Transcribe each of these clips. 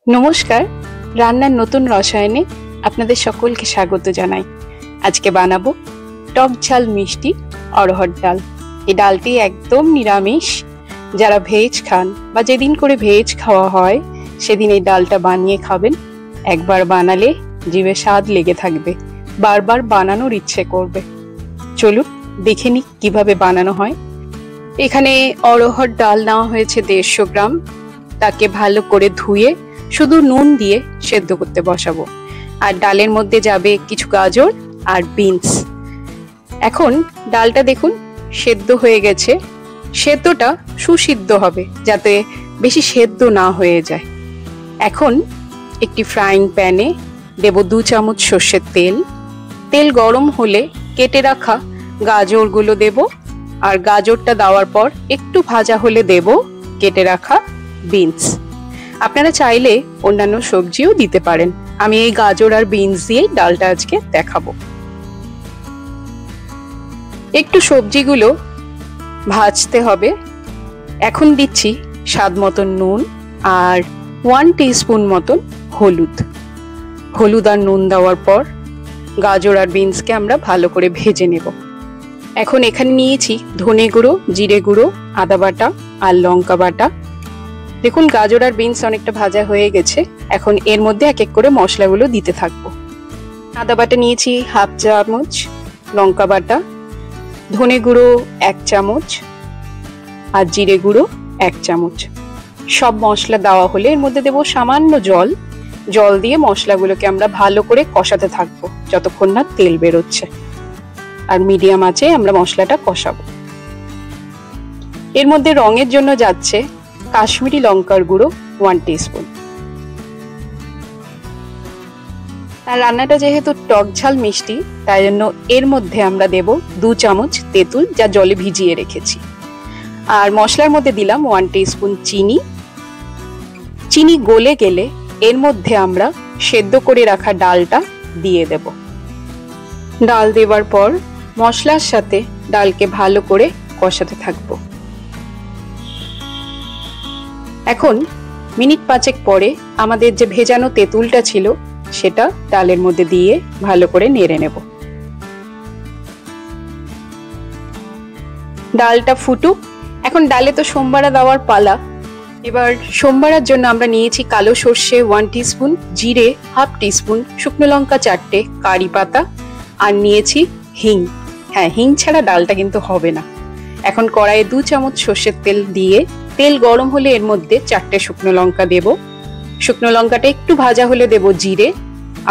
নমস্কার, রান্নার নতুন রসায়নে আপনাদের সকলকে স্বাগত জানাই। আজকে বানাবো টক ঝাল মিষ্টি অড়হর ডাল। এই ডালটি একদম নিরামিষ। যারা ভেজ খান বা যেদিন করে ভেজ খাওয়া হয় সেদিন এই ডালটা বানিয়ে খাবেন। একবার বানালে জিভে স্বাদ লেগে থাকবে, বারবার বানানোর ইচ্ছে করবে। চলুন দেখে নিই কিভাবে বানানো হয়। এখানে অড়হর ডাল নেওয়া হয়েছে 150 গ্রাম। তাকে ভালো করে ধুয়ে শুধু নুন দিয়ে সেদ্ধ করতে বসাবো। আর ডালের মধ্যে যাবে কিছু গাজর আর বিনস। এখন ডালটা দেখুন সেদ্ধ হয়ে গেছে। সেদ্ধটা সুসিদ্ধ হবে, যাতে বেশি সেদ্ধ না হয়ে যায়। এখন একটি ফ্রাইং প্যানে দেব 2 চামচ সর্ষের তেল। তেল গরম হলে কেটে রাখা গাজরগুলো দেব, আর গাজরটা দেওয়ার পর একটু ভাজা হলে দেব কেটে রাখা বিনস। আপনারা চাইলে অন্যান্য সবজিও দিতে পারেন। আমি এই গাজর আর বিনস দিয়ে ডালটা আজকে দেখাবো। একটু সবজিগুলো ভাজতে হবে। এখন দিচ্ছি স্বাদ মতন নুন আর 1 টিস্পুন মতন হলুদ। হলুদ আর নুন দেওয়ার পর গাজর আর বিনসকে আমরা ভালো করে ভেজে নেব। এখন এখানে নিয়েছি ধনে গুঁড়ো, জিরে গুঁড়ো, আদা বাটা আর লঙ্কা বাটা। দেখুন গাজর আর বিনস অনেকটা ভাজা হয়ে গেছে। এখন এর মধ্যে এক এক করে মশলাগুলো দিতে থাকবো। আদা বাটা নিয়েছি 1/2 চামচ, লঙ্কা বাটা, ধনে গুঁড়ো 1 চামচ আর জিরে গুঁড়ো 1 চামচ। সব মশলা দেওয়া হলে এর মধ্যে দেবো সামান্য জল। জল দিয়ে মশলাগুলোকে আমরা ভালো করে কষাতে থাকবো যতক্ষণ না তেল বেরোচ্ছে। আর মিডিয়াম আঁচে আমরা মশলাটা কষাবো। এর মধ্যে রঙের জন্য যাচ্ছে কাশ্মীরি লঙ্কার গুঁড়ো 1 টিস্পুন। আর রান্নাটা যেহেতু টক ঝাল মিষ্টি, তাই জন্য এর মধ্যে আমরা দেব 2 চামচ তেঁতুল, যা জলে ভিজিয়ে রেখেছি। আর মশলার মধ্যে দিলাম 1 টিস্পুন চিনি। চিনি গলে গেলে এর মধ্যে আমরা সেদ্ধ করে রাখা ডালটা দিয়ে দেব। ডাল দেওয়ার পর মশলার সাথে ডালকে ভালো করে কষাতে থাকবো। এখন মিনিট 5 পরে আমাদের যে ভেজানো তেঁতুলটা ছিল সেটা ডালের মধ্যে দিয়ে ভালো করে নেড়ে নেব। ডালটা ফুটুক। এখন ডালে তো সোমবারা দেওয়ার পালা। এবার সোমবারের জন্য আমরা নিয়েছি কালো সর্ষে 1 টিস্পুন, জিরে 1/2 টিস্পুন, শুকনো লঙ্কা 4টে, কারি পাতা আর নিয়েছি হিং। হ্যাঁ, হিং ছাড়া ডালটা কিন্তু হবে না। এখন কড়াইয়ে 2 চামচ সর্ষের তেল দিয়ে তেল গরম হলে এর মধ্যে 4টে শুকনো লঙ্কা দেব। শুকনো লঙ্কাটা একটু ভাজা হলে দেব জিরে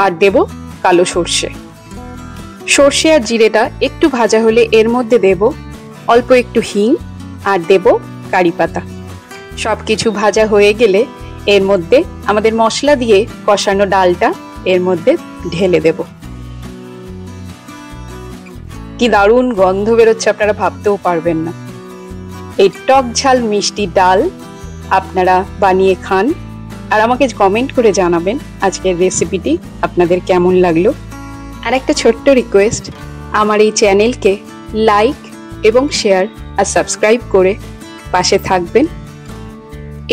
আর দেব কালো সর্ষে। সর্ষে আর জিরেটা একটু ভাজা হলে এর মধ্যে দেব অল্প একটু হিং আর দেব কারি পাতা। সবকিছু ভাজা হয়ে গেলে এর মধ্যে আমাদের মশলা দিয়ে কষানো ডালটা এর মধ্যে ঢেলে দেব। কি দারুণ গন্ধ বেরোচ্ছে, আপনারা ভাবতেও পারবেন না। এই টক ঝাল মিষ্টি ডাল আপনারা বানিয়ে খান আর আমাকে কমেন্ট করে জানাবেন আজকের রেসিপিটি আপনাদের কেমন লাগলো। আর একটা ছোট্ট রিকোয়েস্ট, আমার এই চ্যানেলকে লাইক এবং শেয়ার আর সাবস্ক্রাইব করে পাশে থাকবেন।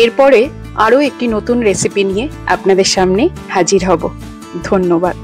এরপরে আরও একটি নতুন রেসিপি নিয়ে আপনাদের সামনে হাজির হব। ধন্যবাদ।